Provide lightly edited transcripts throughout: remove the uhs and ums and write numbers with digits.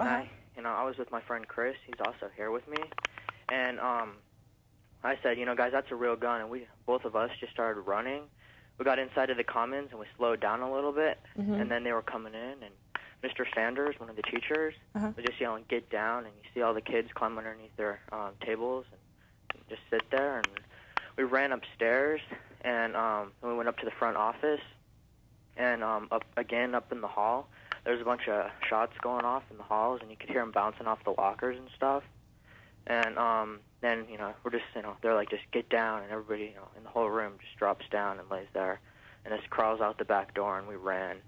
And I was with my friend Chris. He's also here with me. And I said, guys, that's a real gun. And both of us just started running. We got inside of the commons and we slowed down a little bit. And then they were coming in, and Mr. Sanders, one of the teachers, was just yelling, "Get down!" And you see all the kids climb underneath their tables and just sit there. And we ran upstairs, and we went up to the front office, and up in the hall. There's a bunch of shots going off in the halls, and you could hear them bouncing off the lockers and stuff. And then, we're just, they're like, "Just get down," and everybody, in the whole room just drops down and lays there. And just crawls out the back door, and we ran.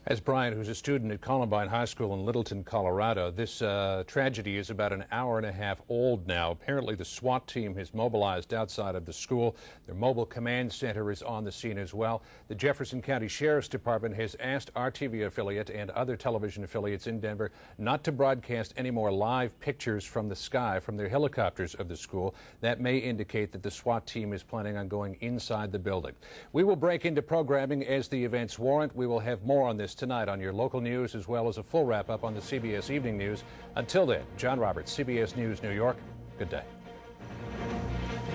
As Brian, who's a student at Columbine High School in Littleton, Colorado, this tragedy is about an hour and a half old now. Apparently, the SWAT team has mobilized outside of the school. Their mobile command center is on the scene as well. The Jefferson County Sheriff's Department has asked our TV affiliate and other television affiliates in Denver not to broadcast any more live pictures from the sky from their helicopters of the school. That may indicate that the SWAT team is planning on going inside the building. We will break into programming as the events warrant. We will have more on this tonight on your local news, as well as a full wrap-up on the CBS Evening News. Until then, John Roberts, CBS News, New York. Good day.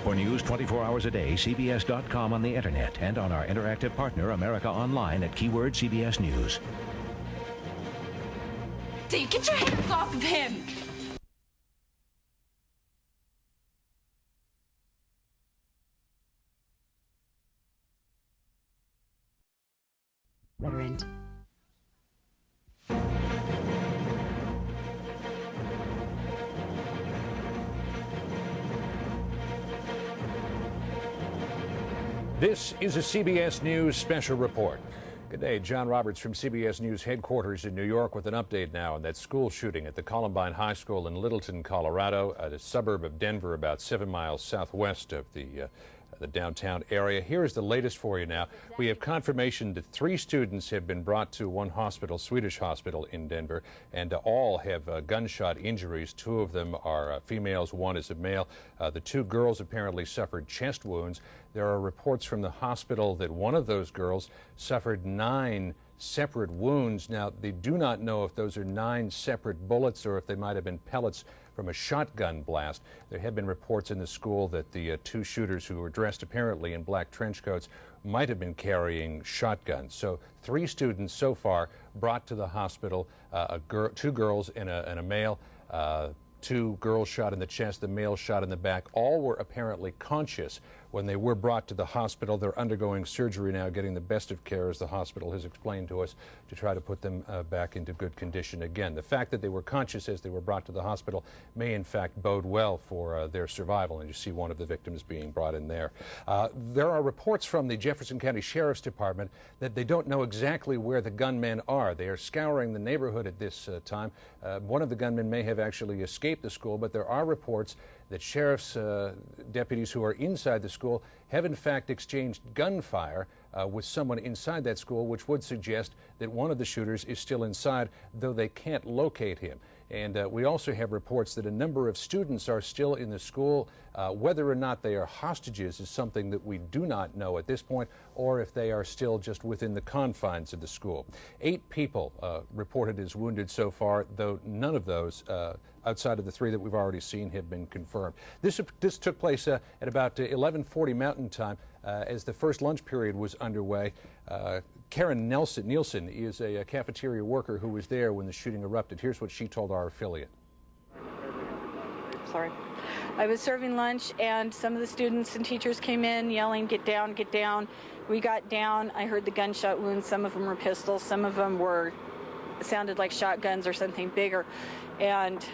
For news 24 hours a day, CBS.com on the Internet and on our interactive partner, America Online, at keyword CBS News. Dave, get your hands off of him! Reverend. This is a CBS News special report. Good day, John Roberts from CBS News headquarters in New York with an update now on that school shooting at the Columbine High School in Littleton, Colorado, a suburb of Denver about 7 miles southwest of the downtown area. Here is the latest for you now. We have confirmation that 3 students have been brought to one hospital, Swedish hospital in Denver, and all have gunshot injuries. 2 of them are females, 1 is a male. The 2 girls apparently suffered chest wounds. There are reports from the hospital that one of those girls suffered 9 separate wounds. Now, they do not know if those are 9 separate bullets or if they might have been pellets from a shotgun blast. There have been reports in the school that the 2 shooters, who were dressed apparently in black trench coats, might have been carrying shotguns. So 3 students so far brought to the hospital, 2 girls and a male. 2 girls shot in the chest, the male shot in the back. All were apparently conscious when they were brought to the hospital. They're undergoing surgery now, getting the best of care, as the hospital has explained to us, to try to put them back into good condition again. The fact that they were conscious as they were brought to the hospital may in fact bode well for their survival, and you see one of the victims being brought in there. There are reports from the Jefferson County Sheriff's Department that they don't know exactly where the gunmen are. They are scouring the neighborhood at this time. One of the gunmen may have actually escaped the school, but there are reports that sheriff's deputies who are inside the school have in fact exchanged gunfire with someone inside that school, which would suggest that one of the shooters is still inside, though they can't locate him. And we also have reports that a number of students are still in the school. Whether or not they are hostages is something that we do not know at this point, or if they are still just within the confines of the school. 8 people reported as wounded so far, though none of those, outside of the 3 that we've already seen, have been confirmed. This took place at about 11:40 Mountain Time as the first lunch period was underway. Karen Nielsen is a cafeteria worker who was there when the shooting erupted. Here's what she told our affiliate. Sorry. I was serving lunch, and some of the students and teachers came in yelling, "Get down, get down." We got down. I heard the gunshot wounds. Some of them were pistols. Some of them sounded like shotguns or something bigger. And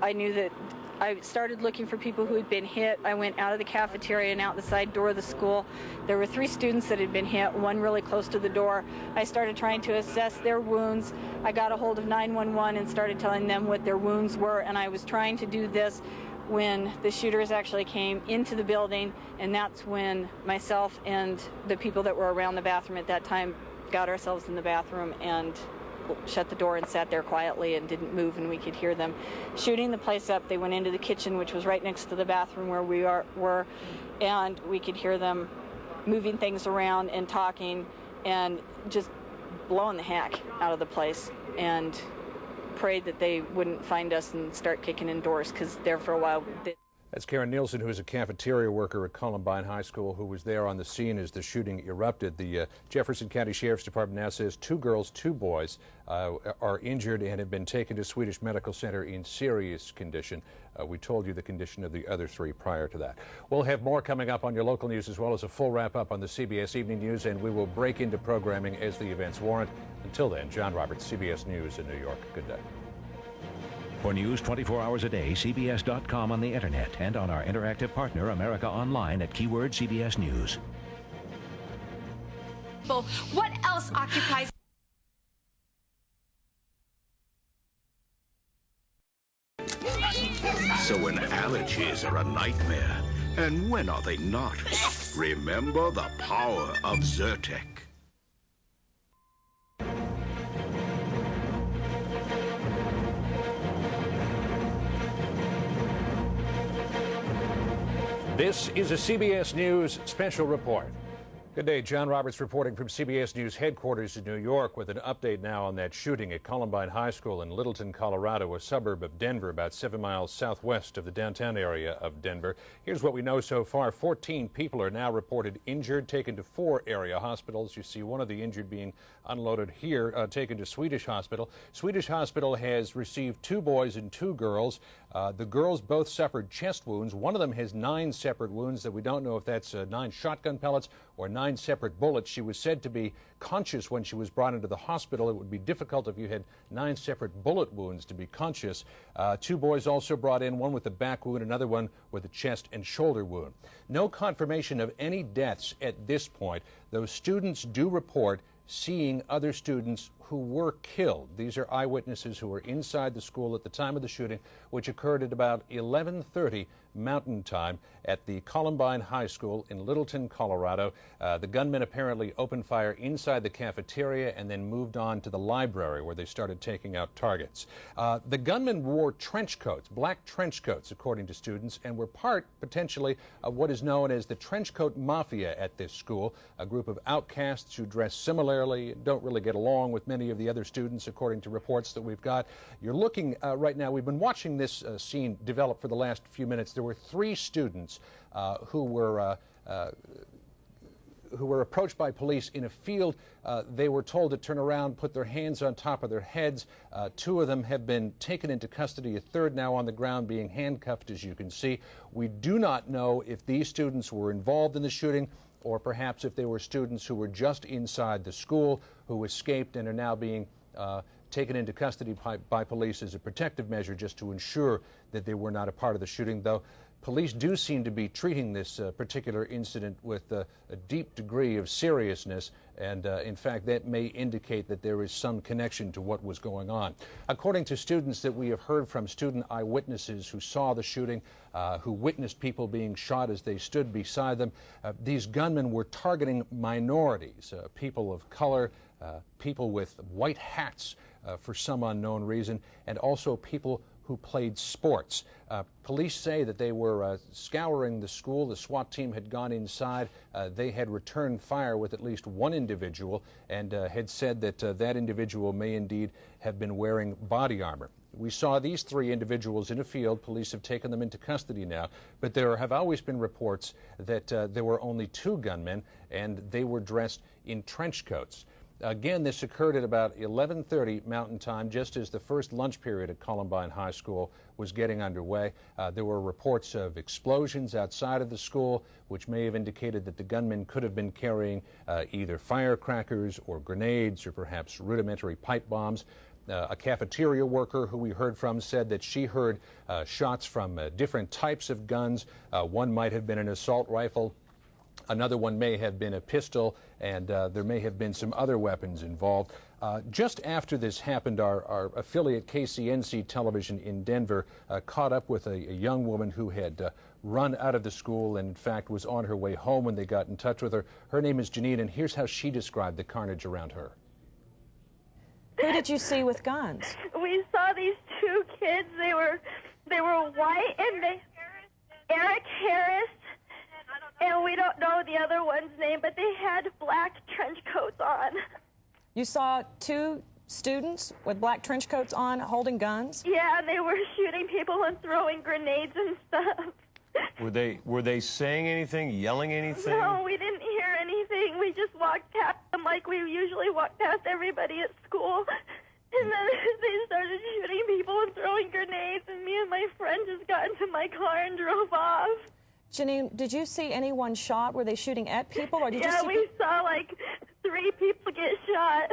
I knew that I started looking for people who had been hit. I went out of the cafeteria and out the side door of the school. There were 3 students that had been hit, 1 really close to the door. I started trying to assess their wounds. I got a hold of 911 and started telling them what their wounds were, and I was trying to do this when the shooters actually came into the building, and that's when myself and the people that were around the bathroom at that time got ourselves in the bathroom and shut the door and sat there quietly and didn't move, and we could hear them shooting the place up. They went into the kitchen, which was right next to the bathroom where we were, and we could hear them moving things around and talking and just blowing the heck out of the place. And prayed that they wouldn't find us and start kicking in doors, because there for a while. That's Karen Nielsen, who is a cafeteria worker at Columbine High School, who was there on the scene as the shooting erupted. The Jefferson County Sheriff's Department now says 2 girls, 2 boys are injured and have been taken to Swedish Medical Center in serious condition. We told you the condition of the other 3 prior to that. We'll have more coming up on your local news, as well as a full wrap-up on the CBS Evening News, and we will break into programming as the events warrant. Until then, John Roberts, CBS News in New York. Good day. For news 24 hours a day, CBS.com on the Internet and on our interactive partner, America Online, at keyword CBS News. What else occupies... So when allergies are a nightmare, and when are they not? Remember the power of Zyrtec. This is a CBS News special report. Good day, John Roberts reporting from CBS News headquarters in New York with an update now on that shooting at Columbine High School in Littleton, Colorado, a suburb of Denver, about 7 miles southwest of the downtown area of Denver. Here's what we know so far. 14 people are now reported injured, taken to 4 area hospitals. You see one of the injured being unloaded here, taken to Swedish Hospital. Swedish Hospital has received 2 boys and 2 girls. The girls both suffered chest wounds. One of them has 9 separate wounds that we don't know if that's 9 shotgun pellets or 9 separate bullets. She was said to be conscious when she was brought into the hospital. It would be difficult if you had 9 separate bullet wounds to be conscious. 2 boys also brought in, one with a back wound, another one with a chest and shoulder wound. No confirmation of any deaths at this point, though students do report seeing other students who were killed. These are eyewitnesses who were inside the school at the time of the shooting, which occurred at about 11:30 Mountain Time at the Columbine High School in Littleton, Colorado. The gunmen apparently opened fire inside the cafeteria and then moved on to the library, where they started taking out targets. The gunmen wore trench coats, black trench coats, according to students, and were part, potentially, of what is known as the Trench Coat Mafia at this school, a group of outcasts who dress similarly, don't really get along with many of the other students, according to reports that we've got. You're looking right now, we've been watching this scene develop for the last few minutes. There were 3 students who were approached by police in a field. They were told to turn around, put their hands on top of their heads. 2 of them have been taken into custody, a 3rd now on the ground being handcuffed, as you can see. We do not know if these students were involved in the shooting, or perhaps if they were students who were just inside the school, who escaped and are now being taken into custody by police as a protective measure, just to ensure that they were not a part of the shooting, though police do seem to be treating this particular incident with a deep degree of seriousness, and in fact that may indicate that there is some connection to what was going on. According to students that we have heard from, student eyewitnesses who saw the shooting, who witnessed people being shot as they stood beside them, these gunmen were targeting minorities, people of color, people with white hats for some unknown reason, and also people who played sports. Police say that they were scouring the school. The SWAT team had gone inside. They had returned fire with at least 1 individual and had said that that individual may indeed have been wearing body armor. We saw these 3 individuals in a field. Police have taken them into custody now, but there have always been reports that there were only 2 gunmen, and they were dressed in trench coats. Again, this occurred at about 11:30 Mountain Time, just as the first lunch period at Columbine High School was getting underway. There were reports of explosions outside of the school, which may have indicated that the gunmen could have been carrying either firecrackers or grenades or perhaps rudimentary pipe bombs. A cafeteria worker who we heard from said that she heard shots from different types of guns. One might have been an assault rifle. Another one may have been a pistol, and there may have been some other weapons involved. Just after this happened, our affiliate KCNC Television in Denver caught up with a young woman who had run out of the school and, in fact, was on her way home when they got in touch with her. Her name is Janine, and here's how she described the carnage around her. Who did you see with guns? We saw these 2 kids. They were white, and Eric Harris, and we don't know the other one's name, but they had black trench coats on. You saw 2 students with black trench coats on holding guns? Yeah, they were shooting people and throwing grenades and stuff. Were they saying anything, yelling anything? No, we didn't hear anything. We just walked past them like we usually walk past everybody at school. And then they started shooting people and throwing grenades, and me and my friend just got into my car and drove off. Janine, did you see anyone shot? Were they shooting at people, or did you see... we saw like 3 people get shot.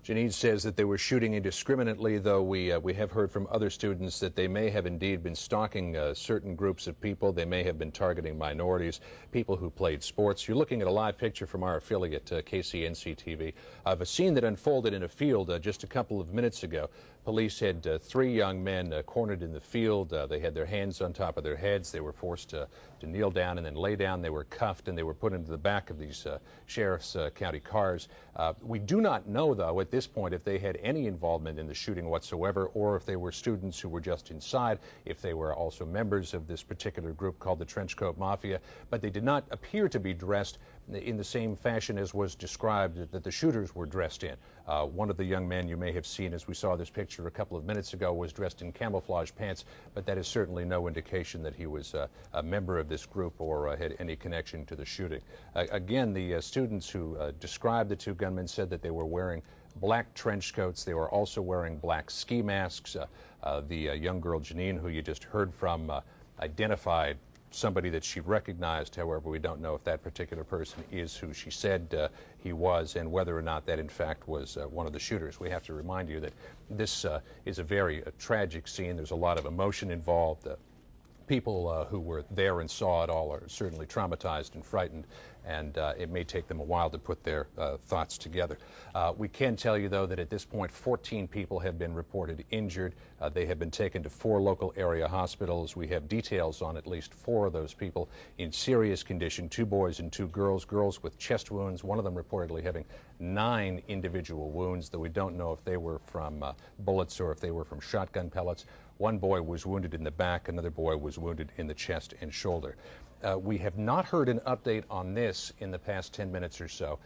Janine says that they were shooting indiscriminately, though we have heard from other students that they may have indeed been stalking certain groups of people. They may have been targeting minorities, people who played sports. You're looking at a live picture from our affiliate, KCNC-TV, of a scene that unfolded in a field just a couple of minutes ago. Police had 3 young men cornered in the field. They had their hands on top of their heads. They were forced to kneel down and then lay down. They were cuffed and they were put into the back of these sheriff's county cars. We do not know, though, at this point, if they had any involvement in the shooting whatsoever, or if they were students who were just inside, if they were also members of this particular group called the Trenchcoat Mafia. But they did not appear to be dressed in the same fashion as was described that the shooters were dressed in. One of the young men you may have seen as we saw this picture a couple of minutes ago was dressed in camouflage pants, but that is certainly no indication that he was a member of this group or had any connection to the shooting. Again, the students who described the 2 gunmen said that they were wearing black trench coats. They were also wearing black ski masks. The young girl, Janine, who you just heard from, identified somebody that she recognized. However, we don't know if that particular person is who she said he was, and whether or not that in fact was one of the shooters. We have to remind you that this is a very tragic scene. There's a lot of emotion involved. People who were there and saw it all are certainly traumatized and frightened, and it may take them a while to put their thoughts together. We can tell you, though, that at this point 14 people have been reported injured. They have been taken to 4 local area hospitals. We have details on at least 4 of those people in serious condition, 2 boys and 2 girls, girls with chest wounds, one of them reportedly having 9 individual wounds, though we don't know if they were from bullets or if they were from shotgun pellets. One boy was wounded in the back, another boy was wounded in the chest and shoulder. We have not heard an update on this in the past 10 minutes or so.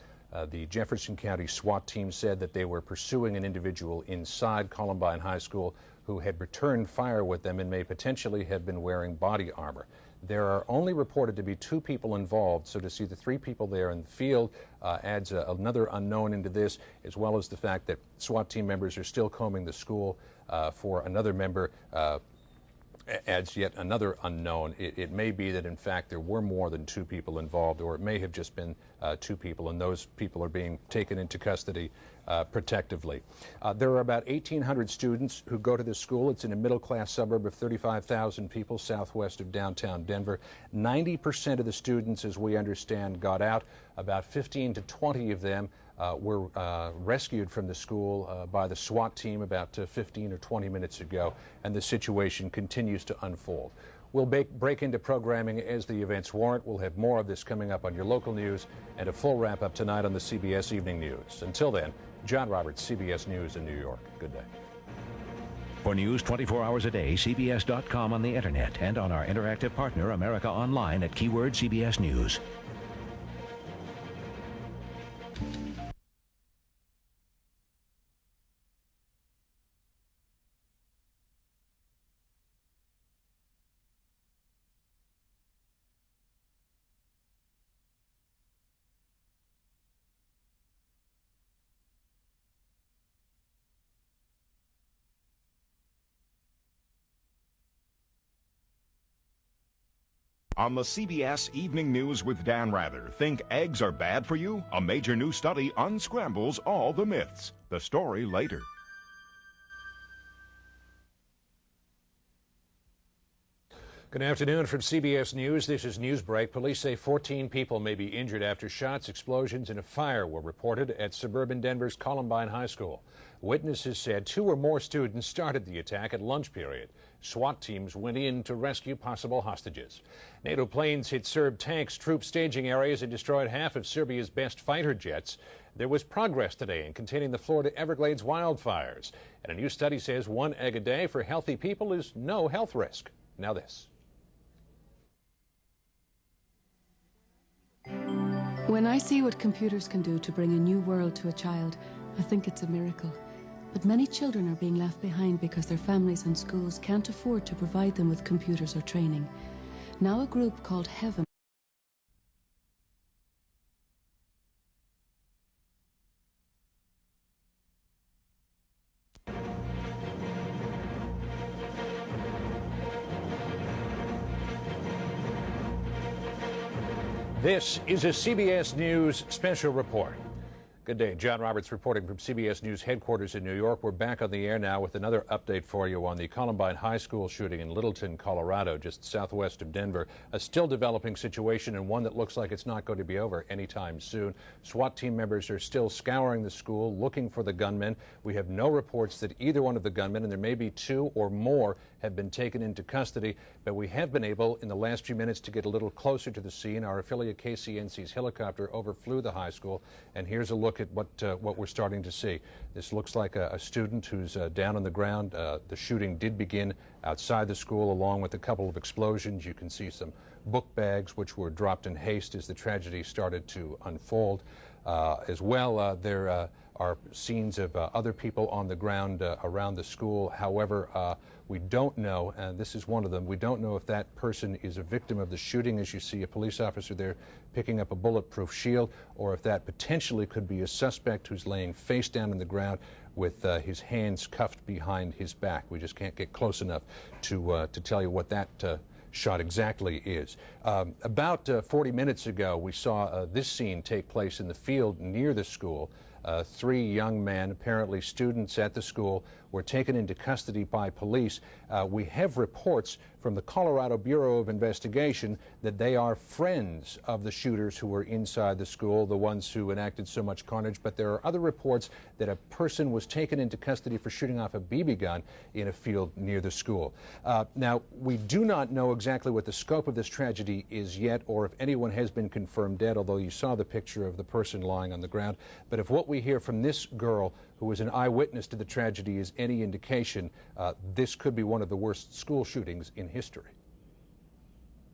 The Jefferson County SWAT team said that they were pursuing an individual inside Columbine High School who had returned fire with them and may potentially have been wearing body armor. There are only reported to be 2 people involved, so to see the 3 people there in the field adds another unknown into this, as well as the fact that SWAT team members are still combing the school for another member. Adds yet another unknown. It may be that, in fact, there were more than 2 people involved, or it may have just been 2 people, and those people are being taken into custody protectively. There are about 1,800 students who go to this school. It's in a middle-class suburb of 35,000 people southwest of downtown Denver. 90% of the students, as we understand, got out. About 15 to 20 of them were rescued from the school by the SWAT team about 15 or 20 minutes ago, and the situation continues to unfold. We'll break into programming as the events warrant. We'll have more of this coming up on your local news and a full wrap-up tonight on the CBS Evening News. Until then, John Roberts, CBS News in New York. Good day. For news 24 hours a day, CBS.com on the Internet and on our interactive partner, America Online, at keyword CBS News. On the CBS Evening News with Dan Rather, think eggs are bad for you? A major new study unscrambles all the myths. The story later. Good afternoon from CBS News. This is Newsbreak. Police say 14 people may be injured after shots, explosions, and a fire were reported at suburban Denver's Columbine High School. Witnesses said 2 or more students started the attack at lunch period. SWAT teams went in to rescue possible hostages. NATO planes hit Serb tanks, troop staging areas, and destroyed half of Serbia's best fighter jets. There was progress today in containing the Florida Everglades wildfires. And a new study says 1 egg a day for healthy people is no health risk. Now this. When I see what computers can do to bring a new world to a child, I think it's a miracle. But many children are being left behind because their families and schools can't afford to provide them with computers or training. Now a group called Heaven. This is a CBS News special report. Good day. John Roberts reporting from CBS News headquarters in New York. We're back on the air now with another update for you on the Columbine High School shooting in Littleton, Colorado, just southwest of Denver. A still developing situation, and one that looks like it's not going to be over anytime soon. SWAT team members are still scouring the school, looking for the gunmen. We have no reports that either one of the gunmen, and there may be two or more, have been taken into custody, but we have been able in the last few minutes to get a little closer to the scene. Our affiliate KCNC's helicopter overflew the high school, and here's a look at what we're starting to see. This looks like a student who's down on the ground. The shooting did begin outside the school along with a couple of explosions. You can see some book bags which were dropped in haste as the tragedy started to unfold. As well, there are scenes of other people on the ground around the school. However, we don't know, and this is one of them, we don't know if that person is a victim of the shooting, as you see a police officer there picking up a bulletproof shield, or if that potentially could be a suspect who's laying face down in the ground with his hands cuffed behind his back. We just can't get close enough to tell you what that shot exactly is. About 40 minutes ago, we saw this scene take place in the field near the school. Three young men, apparently students at the school, were taken into custody by police. We have reports from the Colorado Bureau of Investigation that they are friends of the shooters who were inside the school, the ones who enacted so much carnage. But there are other reports that a person was taken into custody for shooting off a BB gun in a field near the school. Now, we do not know exactly what the scope of this tragedy is yet, or if anyone has been confirmed dead, although you saw the picture of the person lying on the ground. But if what we hear from this girl, who was an eyewitness to the tragedy, is any indication, this could be one of the worst school shootings in history.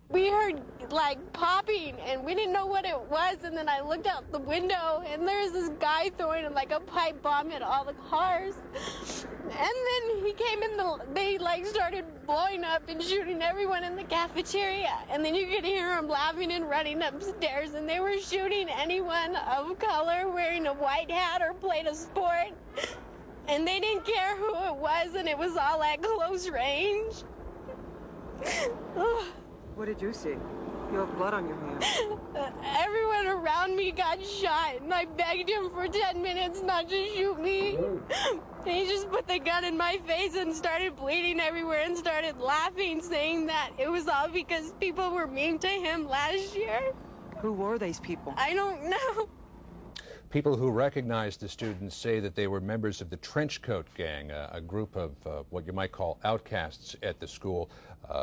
We heard like popping and we didn't know what it was, and then I looked out the window and there's this guy throwing like a pipe bomb at all the cars. And then he came in, they like started blowing up and shooting everyone in the cafeteria. And then you could hear them laughing and running upstairs, and they were shooting anyone of color wearing a white hat or played a sport. And they didn't care who it was, and it was all at close range. What did you see? You have blood on your hands. Everyone around me got shot, and I begged him for 10 minutes not to shoot me. And he just put the gun in my face and started bleeding everywhere and started laughing, saying that it was all because people were mean to him last year. Who were these people? I don't know. People who recognized the students say that they were members of the Trenchcoat Gang, a group of what you might call outcasts at the school,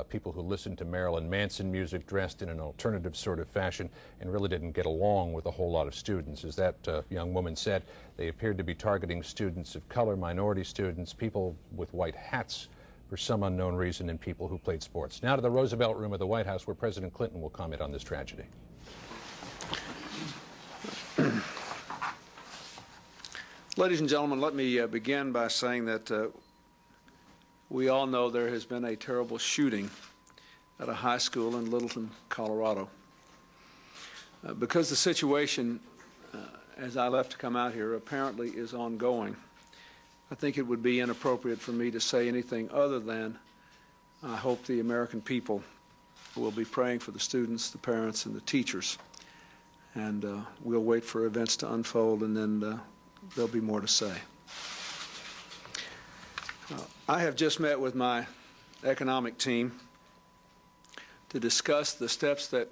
people who listened to Marilyn Manson music dressed in an alternative sort of fashion and really didn't get along with a whole lot of students. As that young woman said, they appeared to be targeting students of color, minority students, people with white hats for some unknown reason, and people who played sports. Now to the Roosevelt Room of the White House, where President Clinton will comment on this tragedy. Ladies and gentlemen, let me begin by saying that we all know there has been a terrible shooting at a high school in Littleton, Colorado. Because the situation, as I left to come out here, apparently is ongoing, I think it would be inappropriate for me to say anything other than I hope the American people will be praying for the students, the parents, and the teachers. And we'll wait for events to unfold, and then there'll be more to say. I have just met with my economic team to discuss the steps that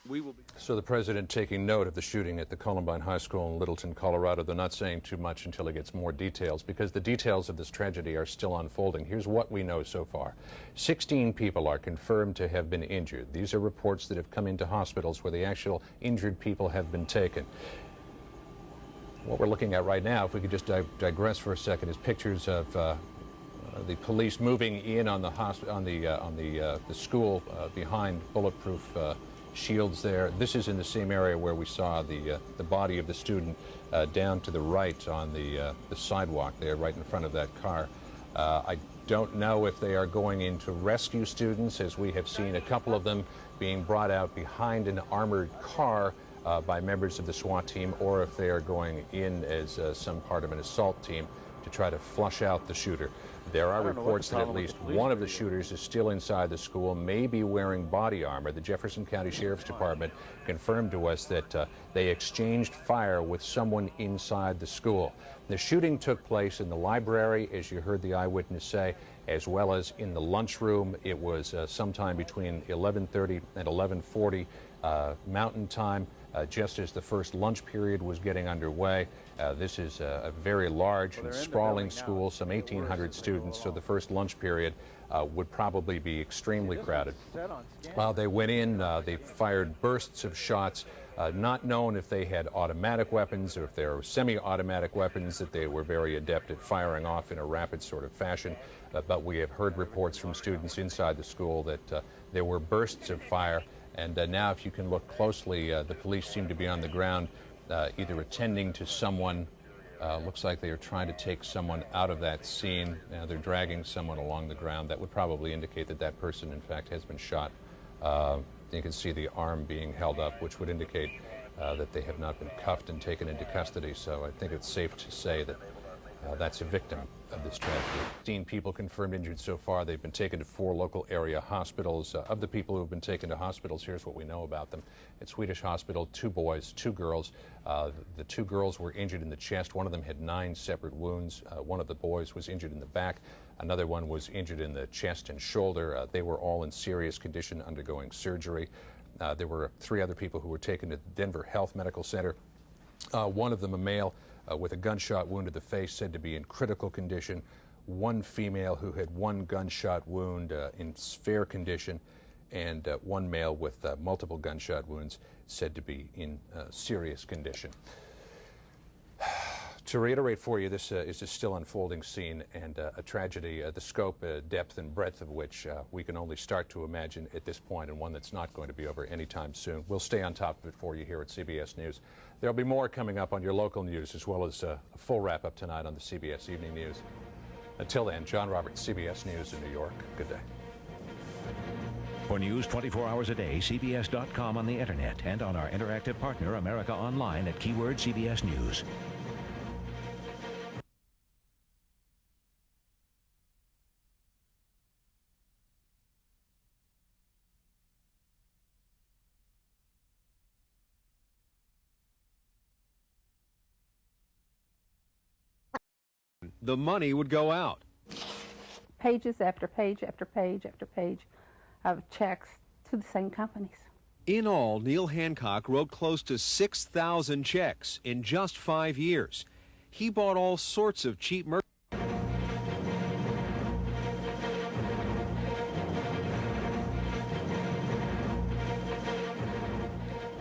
we will be... So the president taking note of the shooting at the Columbine High School in Littleton, Colorado. They're not saying too much until he gets more details, because the details of this tragedy are still unfolding. Here's what we know so far. 16 people are confirmed to have been injured. These are reports that have come into hospitals where the actual injured people have been taken. What we're looking at right now, if we could just digress for a second, is pictures of the police moving in on the school behind bulletproof shields there. This is in the same area where we saw the body of the student down to the right on the sidewalk there, right in front of that car. I don't know if they are going in to rescue students, as we have seen a couple of them being brought out behind an armored car by members of the SWAT team, or if they are going in as some part of an assault team to try to flush out the shooter. There are reports that at least one of the shooters is still inside the school, maybe wearing body armor. The Jefferson County Sheriff's Department confirmed to us that they exchanged fire with someone inside the school. The shooting took place in the library, as you heard the eyewitness say, as well as in the lunchroom. It was sometime between 11:30 and 11:40 Mountain Time, just as the first lunch period was getting underway. This is a very large and sprawling school, some 1,800 students, so the first lunch period would probably be extremely crowded. They went in, they fired bursts of shots, not known if they had automatic weapons or if they were semi-automatic weapons that they were very adept at firing off in a rapid sort of fashion. But we have heard reports from students inside the school that there were bursts of fire. And now, if you can look closely, the police seem to be on the ground, either attending to someone. Looks like they are trying to take someone out of that scene. They're dragging someone along the ground. That would probably indicate that that person, in fact, has been shot. You can see the arm being held up, which would indicate that they have not been cuffed and taken into custody. So I think it's safe to say that that's a victim of this tragedy. 15 people confirmed injured so far. They've been taken to 4 local area hospitals. Of the people who have been taken to hospitals, here's what we know about them. At Swedish Hospital, 2 boys, 2 girls. The 2 girls were injured in the chest. One of them had 9 separate wounds. One of the boys was injured in the back. Another one was injured in the chest and shoulder. They were all in serious condition, undergoing surgery. There were 3 other people who were taken to Denver Health Medical Center. One of them, a male, with a gunshot wound to the face, said to be in critical condition. 1 female who had 1 gunshot wound in fair condition, and 1 male with multiple gunshot wounds said to be in serious condition. To reiterate for you, this is a still unfolding scene and a tragedy, the scope, depth, and breadth of which we can only start to imagine at this point, and one that's not going to be over anytime soon. We'll stay on top of it for you here at CBS News. There'll be more coming up on your local news, as well as a full wrap-up tonight on the CBS Evening News. Until then, John Roberts, CBS News in New York. Good day. For news 24 hours a day, CBS.com on the Internet and on our interactive partner, America Online, at keyword CBS News. The money would go out. Pages after page after page after page of checks to the same companies. In all, Neil Hancock wrote close to 6,000 checks in just 5 years. He bought all sorts of cheap merchandise.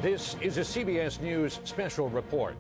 This is a CBS News special report.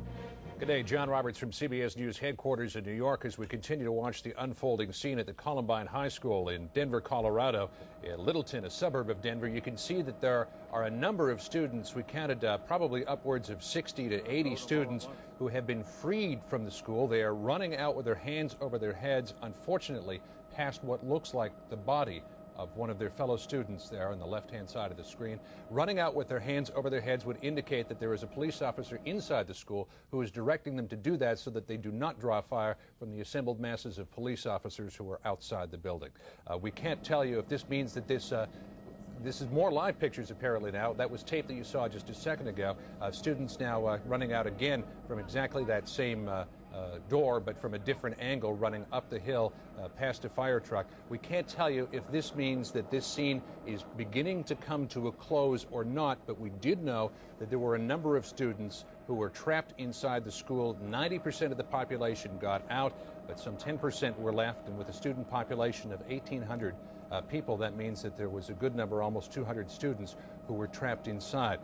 Good day, John Roberts from CBS News headquarters in New York as we continue to watch the unfolding scene at the Columbine High School in Denver, Colorado. In Littleton, a suburb of Denver, you can see that there are a number of students. We counted probably upwards of 60 to 80 students who have been freed from the school. They are running out with their hands over their heads, unfortunately, past what looks like the body of one of their fellow students there on the left-hand side of the screen. Running out with their hands over their heads would indicate that there is a police officer inside the school who is directing them to do that so that they do not draw fire from the assembled masses of police officers who are outside the building. We can't tell you if this means that this is more live pictures apparently now. That was tape that you saw just a second ago. Students now running out again from exactly that same door, but from a different angle, running up the hill past a fire truck. We can't tell you if this means that this scene is beginning to come to a close or not, but we did know that there were a number of students who were trapped inside the school. 90% of the population got out, but some 10% were left, and with a student population of 1,800 people, that means that there was a good number, almost 200 students, who were trapped inside.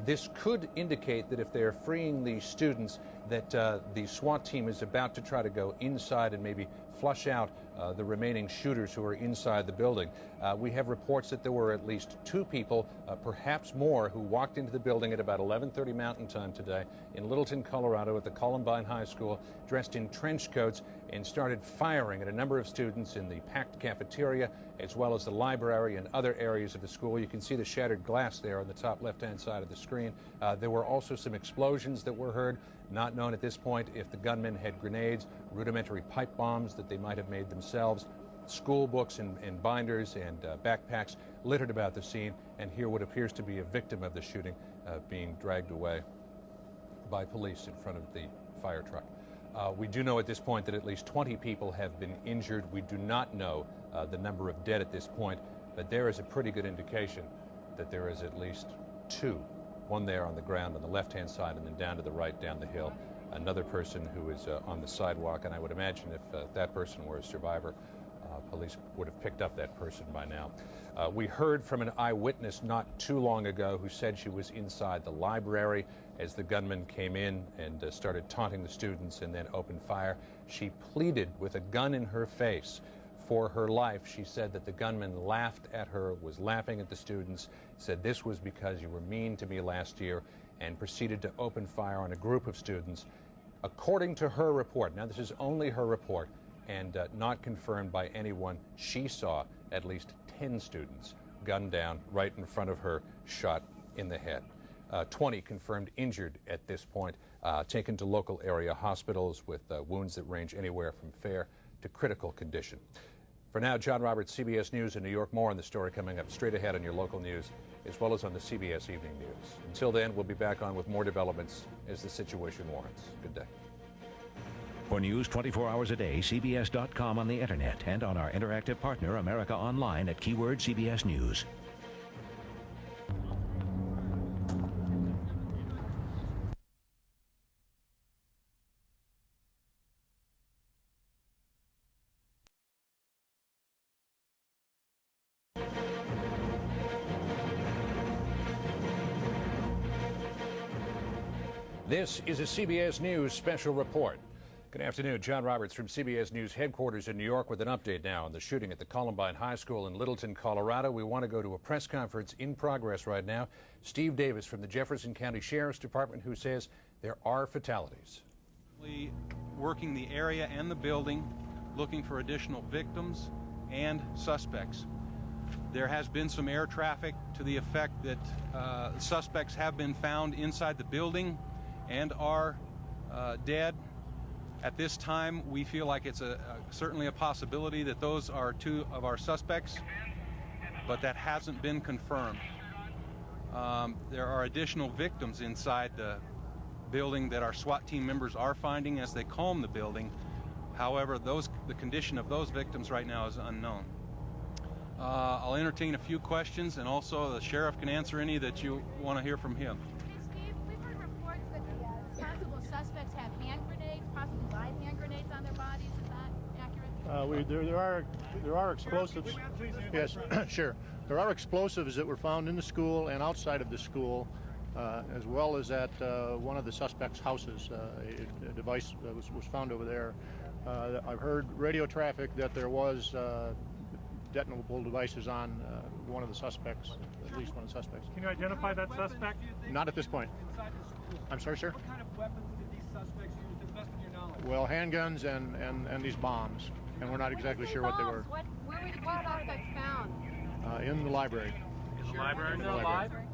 This could indicate that if they are freeing these students, that the SWAT team is about to try to go inside and maybe flush out the remaining shooters who are inside the building. We have reports that there were at least 2 people, perhaps more, who walked into the building at about 11:30 Mountain Time today in Littleton, Colorado, at the Columbine High School, dressed in trench coats, and started firing at a number of students in the packed cafeteria, as well as the library and other areas of the school. You can see the shattered glass there on the top left-hand side of the screen. There were also some explosions that were heard. Not known at this point if the gunmen had grenades, rudimentary pipe bombs that they might have made themselves, school books and binders and backpacks littered about the scene, and here what appears to be a victim of the shooting being dragged away by police in front of the fire truck. We do know at this point that at least 20 people have been injured. We do not know the number of dead at this point, but there is a pretty good indication that there is at least 2. One there on the ground on the left-hand side, and then down to the right down the hill, another person who is on the sidewalk. And I would imagine if that person were a survivor, police would have picked up that person by now. We heard from an eyewitness not too long ago who said she was inside the library as the gunman came in and started taunting the students and then opened fire. She pleaded with a gun in her face for her life. She said that the gunman laughed at her, was laughing at the students, said this was because you were mean to me last year, and proceeded to open fire on a group of students. According to her report, now this is only her report and not confirmed by anyone, she saw at least 10 students gunned down right in front of her, shot in the head. 20 confirmed injured at this point, taken to local area hospitals with wounds that range anywhere from fair to critical condition. For now, John Roberts, CBS News in New York. More on the story coming up straight ahead on your local news, as well as on the CBS Evening News. Until then, we'll be back on with more developments as the situation warrants. Good day. For news 24 hours a day, CBS.com on the Internet and on our interactive partner, America Online, at keyword CBS News. This is a CBS News special report. Good afternoon. John Roberts from CBS News headquarters in New York with an update now on the shooting at the Columbine High School in Littleton, Colorado. We want to go to a press conference in progress right now. Steve Davis from the Jefferson County Sheriff's Department, who says there are fatalities. Working the area and the building, looking for additional victims and suspects. There has been some air traffic to the effect that suspects have been found inside the building and are dead. At this time, we feel like it's certainly a possibility that those are 2 of our suspects, but that hasn't been confirmed. There are additional victims inside the building that our SWAT team members are finding as they comb the building. However, the condition of those victims right now is unknown. I'll entertain a few questions, and also the sheriff can answer any that you want to hear from him. Steve, we've heard reports that the possible suspects have hand grenades, possibly live hand grenades on their bodies. Is that accurate? There are explosives. Yes, sure. There are explosives that were found in the school and outside of the school, as well as at one of the suspects' houses. A device was found over there. I've heard radio traffic that there was detonable devices on one of the suspects, at least one of the suspects. Can you identify that suspect? Not at this point. I'm sorry, sir? What kind of weapons did these suspects use, to the best of your knowledge? Well, handguns and these bombs, and we're not exactly sure what they were. Where were the 2 suspects found? In the library. In the library? In the library.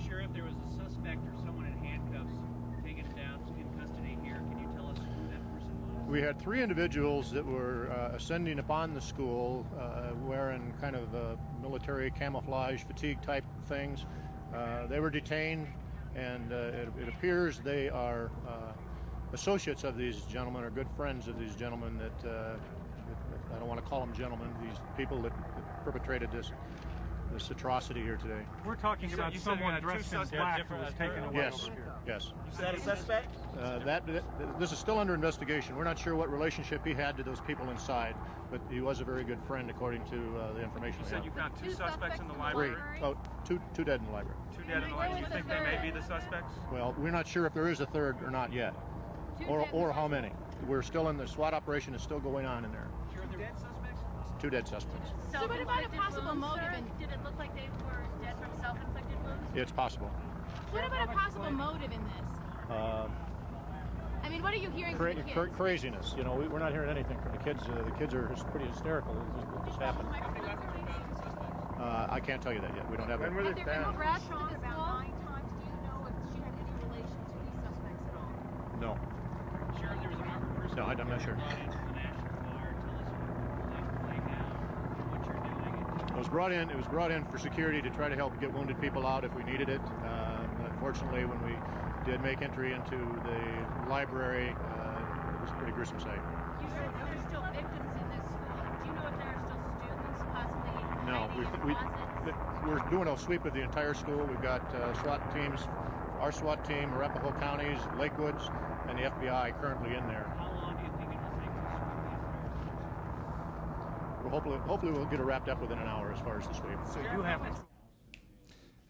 Sheriff, there was a suspect or someone in handcuffs taken down in custody here. Can you tell us who that person was? We had 3 individuals that were ascending upon the school wearing kind of military camouflage fatigue type things. They were detained, and it appears they are associates of these gentlemen, or good friends of these gentlemen that I don't want to call them gentlemen, these people that perpetrated this atrocity here today. We're talking about someone dressed in black who was taken away. Yes, yes. Is that a suspect? This is still under investigation. We're not sure what relationship he had to those people inside, but he was a very good friend according to the information. You said you found 2 suspects in the library? 3. Oh, two dead in the library. 2 dead in the library. Do you think they may be the suspects? Well, we're not sure if there is a third or not yet, or how many. we're still in the SWAT operation is still going on in there. Sure, there dead suspects? 2 dead suspects. So what about a possible motive? Did it look like they were dead from self-inflicted wounds? It's possible. What about a possible motive in this? I mean, what are you hearing from the kids? Craziness. You know, we're not hearing anything from the kids. The kids are pretty hysterical. It just happened. I can't tell you that yet. We don't have that. Have there been arrests to the school? No. Sheriff, there was an armored person. No, I'm not sure. It was brought in for security to try to help get wounded people out if we needed it. Unfortunately, when we did make entry into the library, it was a pretty gruesome sight. You said there are still victims in this school. Do you know if there are still students possibly hiding in closets? We're doing a sweep of the entire school. We've got SWAT teams, our SWAT team, Arapahoe counties, Lakewoods, and the FBI currently in there. How long do you think it will take to sweep these? Well, hopefully we'll get it wrapped up within an hour as far as the sweep. So you have.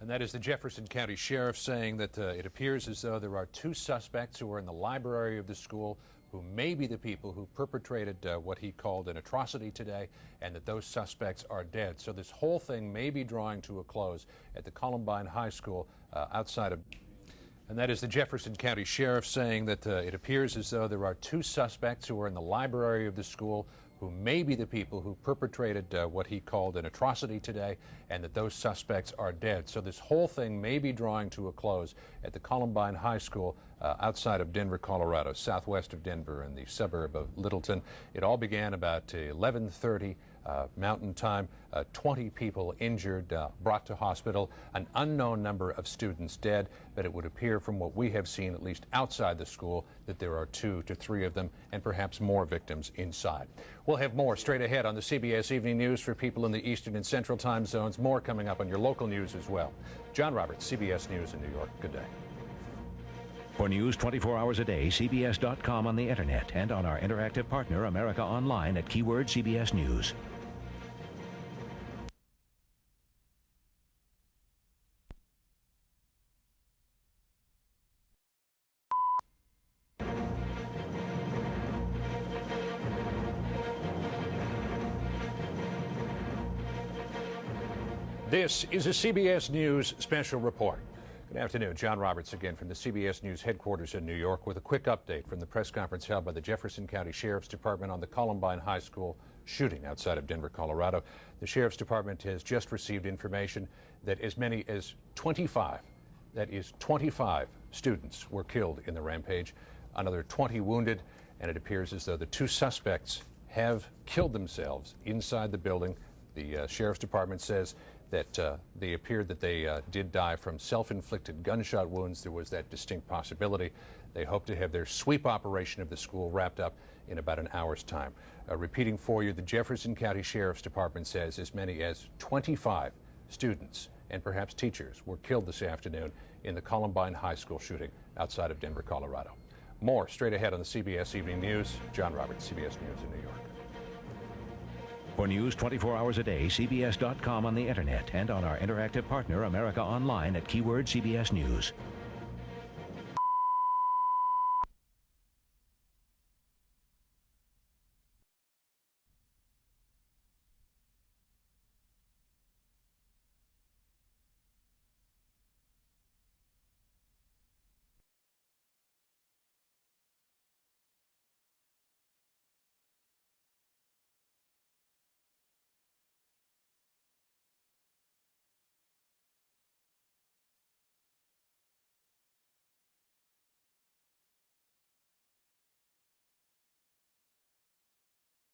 And that is the Jefferson County Sheriff saying that it appears as though there are 2 suspects who are in the library of the school who may be the people who perpetrated what he called an atrocity today, and that those suspects are dead. So this whole thing may be drawing to a close at the Columbine High School outside of... And that is the Jefferson County Sheriff saying that it appears as though there are 2 suspects who are in the library of the school who may be the people who perpetrated what he called an atrocity today, and that those suspects are dead. So this whole thing may be drawing to a close at the Columbine High School outside of Denver, Colorado, southwest of Denver in the suburb of Littleton. It all began about 11:30 Mountain Time. 20 people injured, brought to hospital, an unknown number of students dead, but it would appear from what we have seen, at least outside the school, that there are 2 to 3 of them and perhaps more victims inside. We'll have more straight ahead on the CBS Evening News for people in the Eastern and Central time zones. More coming up on your local news as well. John Roberts, CBS News in New York. Good day. For news 24 hours a day, CBS.com on the Internet and on our interactive partner, America Online at keyword CBS News. This is a CBS News special report. Good afternoon. John Roberts again from the CBS News headquarters in New York with a quick update from the press conference held by the Jefferson County Sheriff's Department on the Columbine High School shooting outside of Denver, Colorado. The Sheriff's Department has just received information that as many as 25, that is 25 students were killed in the rampage, another 20 wounded, and it appears as though the 2 suspects have killed themselves inside the building. The Sheriff's Department says that they appeared that they did die from self-inflicted gunshot wounds. There was that distinct possibility. They hope to have their sweep operation of the school wrapped up in about an hour's time. Repeating for you, the Jefferson County Sheriff's Department says as many as 25 students and perhaps teachers were killed this afternoon in the Columbine High School shooting outside of Denver, Colorado. More straight ahead on the CBS Evening News. John Roberts, CBS News in New York. For news 24 hours a day, CBS.com on the Internet and on our interactive partner, America Online at keyword CBS News.